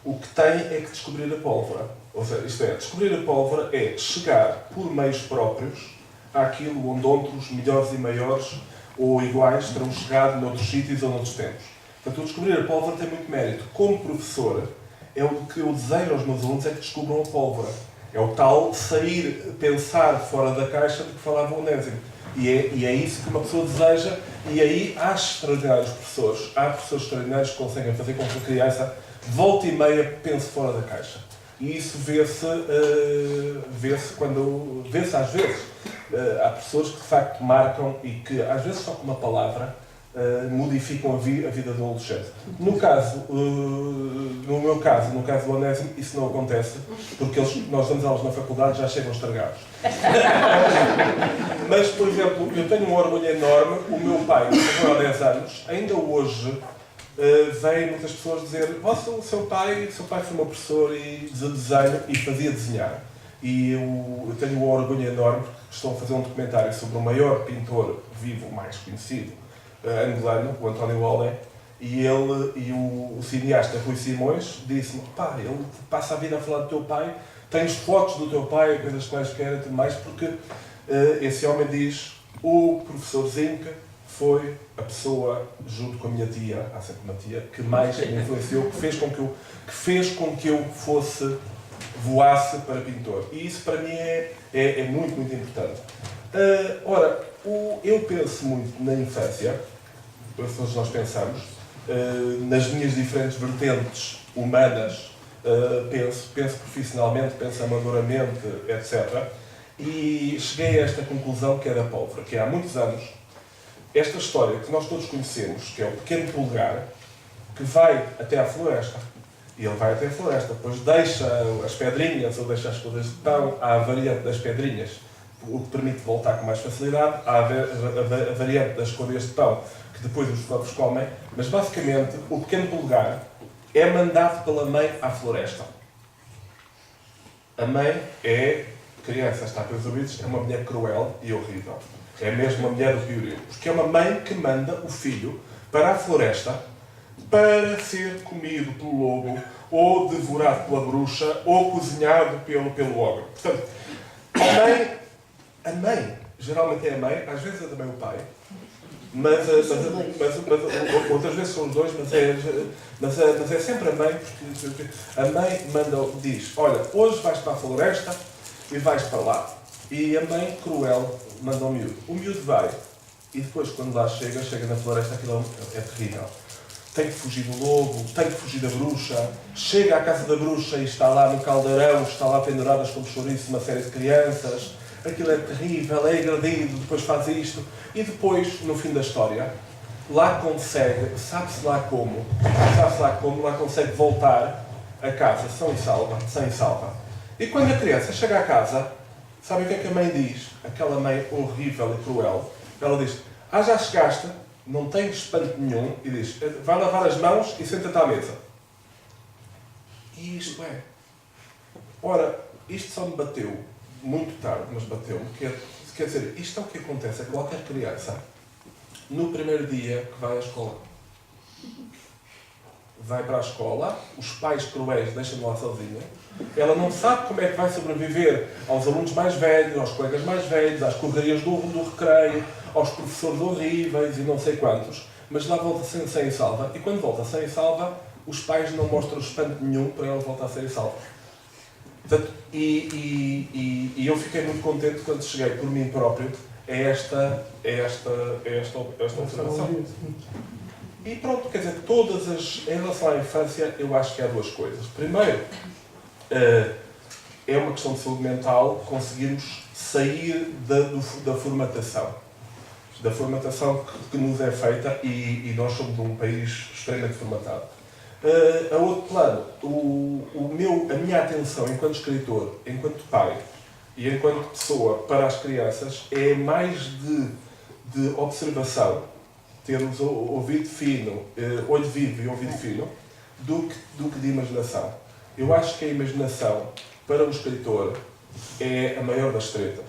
O que tem é que descobrir a pólvora. Ou seja, isto é, descobrir a pólvora é chegar por meios próprios àquilo onde outros melhores e maiores ou iguais terão chegado noutros sítios ou noutros tempos. Portanto, o descobrir a pólvora tem muito mérito. Como professor, é o que eu desejo aos meus alunos é que descubram a pólvora. É o tal sair, pensar fora da caixa de que falava o Onésimo. E é isso que uma pessoa deseja, e aí há extraordinários professores. Há professores extraordinários que conseguem fazer com que a criança volta e meia pense fora da caixa. E isso vê-se às vezes. Há professores que de facto marcam e que às vezes só com uma palavra modificam a vida do adolescente. No meu caso, no caso do Onésimo, isso não acontece, porque nós damos aulas na faculdade já chegam estragados. Mas, por exemplo, eu tenho um orgulho enorme, o meu pai, que morreu há 10 anos, ainda hoje vem muitas pessoas dizer o seu pai foi meu professor de desenho e fazia desenhar. E eu tenho um orgulho enorme porque estou a fazer um documentário sobre o maior pintor vivo mais conhecido, angolano, o António Olé, e o cineasta Rui Simões disse-me, pá, ele passa a vida a falar do teu pai, tens fotos do teu pai, coisas quaisquer e tudo mais, porque esse homem diz, o professor Zinca foi a pessoa, junto com a minha tia, há sempre uma tia, que mais me influenciou, que fez com que eu voasse para pintor. E isso para mim é muito, muito importante. Ora, eu penso muito na infância, todos nós pensamos, nas minhas diferentes vertentes humanas, penso profissionalmente, penso amadoramente, etc. E cheguei a esta conclusão que é da pólvora, que há muitos anos, esta história que nós todos conhecemos, que é o pequeno polegar, que vai até à floresta. E ele vai até a floresta, depois deixa as pedrinhas ou deixa as coisas de pão, há a variante das pedrinhas, o que permite voltar com mais facilidade, há a variante das escórias de pão, que depois os próprios comem, mas basicamente o pequeno polegar é mandado pela mãe à floresta. A mãe criança está pelos ouvidos, é uma mulher cruel e horrível. É mesmo uma mulher do piorio, porque é uma mãe que manda o filho para a floresta para ser comido pelo lobo, ou devorado pela bruxa, ou cozinhado pelo ogro. Portanto, a mãe, geralmente é a mãe, às vezes é também o pai, mas outras vezes são os dois, mas é sempre a mãe, porque a mãe diz, olha, hoje vais para a floresta e vais para lá. E a mãe cruel manda o miúdo vai, e depois quando lá chega na floresta, aquilo é terrível. Tem que fugir do lobo, tem que fugir da bruxa, chega à casa da bruxa e está lá no caldeirão, está lá penduradas como chouriço uma série de crianças, aquilo é terrível, é agredido, depois faz isto, e depois, no fim da história, lá consegue, sabe-se lá como, lá consegue voltar a casa são e salva. E quando a criança chega à casa, sabe o que é que a mãe diz? Aquela mãe horrível e cruel, ela diz, já chegaste, não tem espanto nenhum, e diz, vai lavar as mãos e senta-te à mesa. E isto é. Ora, isto só me bateu muito tarde, mas bateu-me, quer dizer, isto é o que acontece a qualquer criança no primeiro dia que vai à escola. Vai para a escola, os pais cruéis deixam-no lá sozinha, ela não sabe como é que vai sobreviver aos alunos mais velhos, aos colegas mais velhos, às correrias do recreio, aos professores horríveis e não sei quantos, mas lá volta sem salva, e quando volta sem salva, os pais não mostram espanto nenhum para ela voltar a ser salva. Portanto, e eu fiquei muito contente quando cheguei por mim próprio a esta observação. E pronto, quer dizer, em relação à infância, eu acho que há duas coisas. Primeiro, é uma questão de saúde mental conseguirmos sair da formatação. Da formatação que nos é feita e nós somos um país extremamente formatado. A outro plano, a minha atenção enquanto escritor, enquanto pai e enquanto pessoa para as crianças é mais de observação, termos ouvido fino, olho vivo e ouvido fino, do que de imaginação. Eu acho que a imaginação para um escritor é a maior das tretas.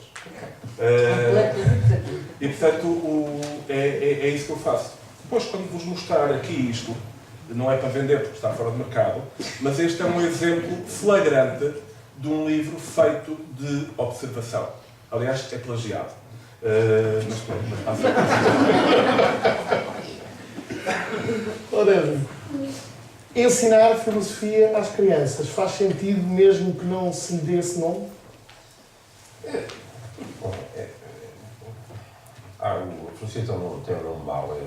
E portanto é isso que eu faço. Depois, quando vos mostrar aqui isto, não é para vender porque está fora de mercado, mas este é um exemplo flagrante de um livro feito de observação. Aliás, é plagiado. Mas pronto, mas passa. Ora, ensinar filosofia às crianças faz sentido mesmo que não se lhe dê esse nome? O filosofia tem um nome mau.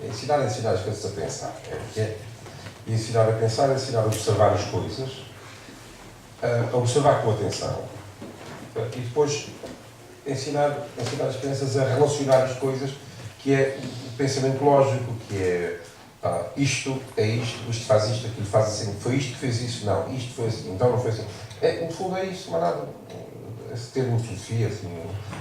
Ensinar as crianças a pensar. E ensinar a pensar é ensinar a observar as coisas, a observar com atenção. E depois ensinar as crianças a relacionar as coisas, que é o pensamento lógico, que é isto é isto faz isto, aquilo faz assim, foi isto que fez isso, não, isto foi assim, então não foi assim. No fundo é isso, mas nada. Esse termo de filosofia, assim,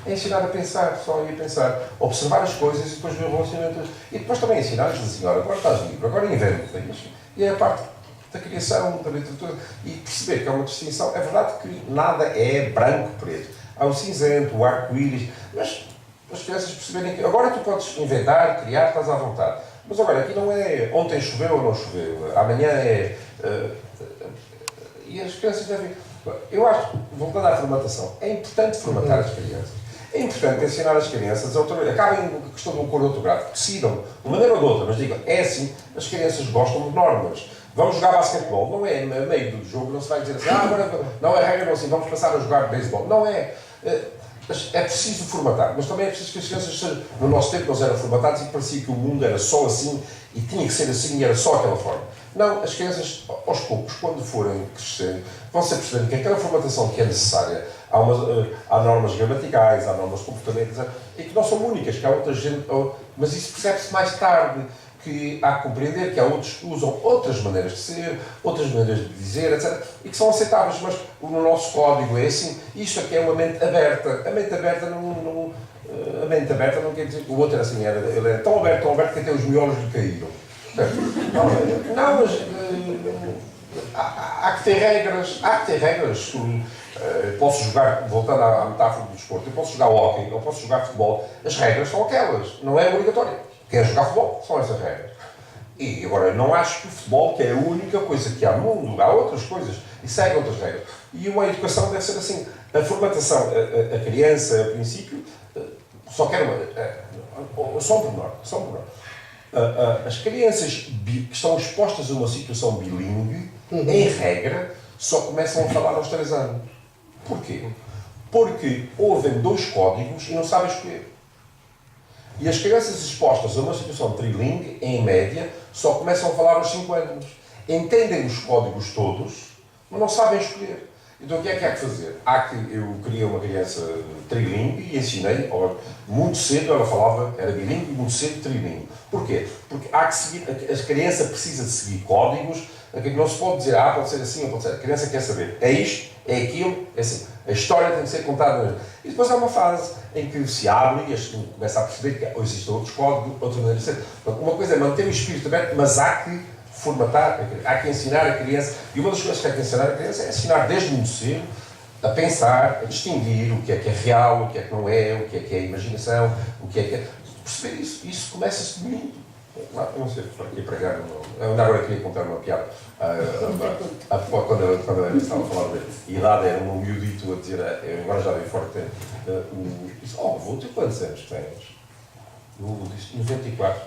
é ensinar a pensar, só ir a pensar, observar as coisas e depois ver o relacionamento. E depois também ensinar-lhes assim, olha, agora estás livre, agora inventa isto. E é a parte da criação, da literatura, e perceber que há uma distinção. É verdade que nada é branco, preto. Há o cinzento, o arco-íris, mas as crianças perceberem que agora tu podes inventar, criar, estás à vontade. Mas agora, aqui não é ontem choveu ou não choveu, amanhã é... e as crianças devem... Eu acho, voltando à formatação, é importante formatar as crianças. É importante ensinar as crianças, acabem com a questão do cor ortográfico, decidam, de uma maneira ou de outra, mas digam, é assim, as crianças gostam de normas. Vamos jogar basquetebol, não é no meio do jogo, não se vai dizer assim, agora não é regra, não assim, vamos passar a jogar beisebol. Não é. É preciso formatar, mas também é preciso que as crianças sejam... No nosso tempo nós éramos formatados e parecia que o mundo era só assim e tinha que ser assim e era só aquela forma. Não, as crianças, aos poucos, quando forem crescendo, vão ser percebendo que aquela formatação que é necessária, há normas gramaticais, há normas comportamentais, e que não são únicas, que há outra gente... Mas isso percebe-se mais tarde, que há que compreender que há outros que usam outras maneiras de ser, outras maneiras de dizer, etc. E que são aceitáveis, mas no nosso código é assim. Isto aqui é uma mente aberta. A mente aberta não quer dizer que o outro era assim, ele era tão aberto que até os miolos lhe caíram. Não, mas há que ter regras. Posso jogar, voltando à metáfora do desporto, eu posso jogar hóquei, eu posso jogar futebol, as regras são aquelas, não é obrigatório. Quer jogar futebol? São essas regras. E agora, não acho que o futebol, que é a única coisa que há no mundo, há outras coisas, e seguem outras regras. E uma educação deve ser assim. A formatação, a criança, a princípio, só quer só um pormenor. As crianças que estão expostas a uma situação bilingue, em regra, só começam a falar aos 3 anos. Porquê? Porque ouvem 2 códigos e não sabem escolher. E as crianças expostas a uma situação trilingue, em média, só começam a falar aos 5 anos. Entendem os códigos todos, mas não sabem escolher. Então o que é que há que fazer? Eu criei uma criança trilingue e ensinei, muito cedo ela falava, era bilingue, muito cedo trilingue. Porquê? Porque há que seguir, a criança precisa de seguir códigos, não se pode dizer, pode ser assim ou pode ser. A criança quer saber, é isto, é aquilo, é assim. A história tem que ser contada. E depois há uma fase em que se abre e começa a perceber que existem outros códigos, outras maneiras de ser. Uma coisa é manter o espírito aberto, mas há que formatar, há que ensinar a criança. E uma das coisas que há que ensinar a criança é ensinar desde muito cedo a pensar, a distinguir o que é real, o que não é, o que é imaginação, o que é... Perceber isso. Isso começa-se muito. Eu não sei para aqui pregar, eu agora queria contar uma piada. Quando eu estava a falar de idade, era um miudito a dizer, agora já veio fora que disse, vou ter quantos anos tens? Eu disse, 94.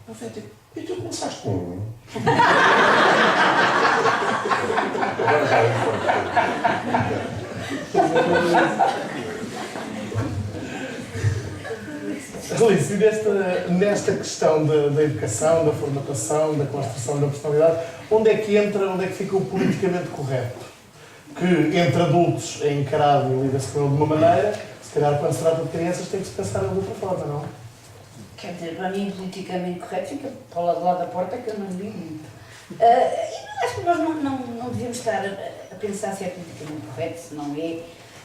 94. E tu começaste com 1? Agora já veio fora Alice, nesta questão da educação, da formatação, da construção da personalidade, onde é que fica o politicamente correto? que entre adultos é encarado e lida-se com ele de uma maneira, se calhar quando se trata de crianças tem que se pensar de outra forma, não? Quer dizer, para mim, politicamente correto, fica para o lado da porta que eu não ligo muito. E acho que nós não devíamos estar a pensar se é politicamente correto, se não é.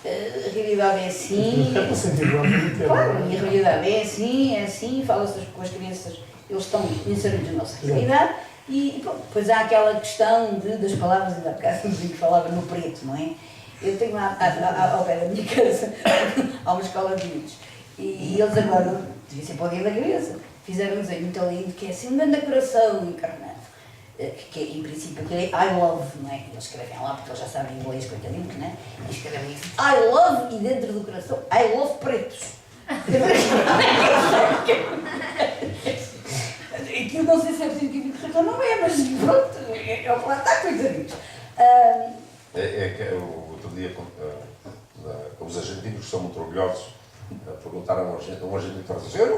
A realidade é assim. É para sentir o âmbito inteiro. Claro, e a realidade é assim, fala-se com as crianças, eles estão inseridos na nossa realidade. E pronto, depois há aquela questão das palavras, ainda há bocado que falava no preto, não é? Eu tenho lá ao pé da minha casa, há uma escola de miúdos, e eles agora, devia ser para o dia da criança, fizeram um desenho muito lindo, que é assim, um grande coração encarnado, que em princípio aquilo é I love, não é? Eles escrevem lá, porque eles já sabem inglês, coitadinhos, não é? E escrevem isso, I love, e dentro do coração, I love pretos. Aquilo não sei se é científico correto ou não é, mas pronto, é o que lá está, coitadinhos. É que o outro dia, os argentinos que são muito orgulhosos, perguntaram a um argentino que estava a dizer,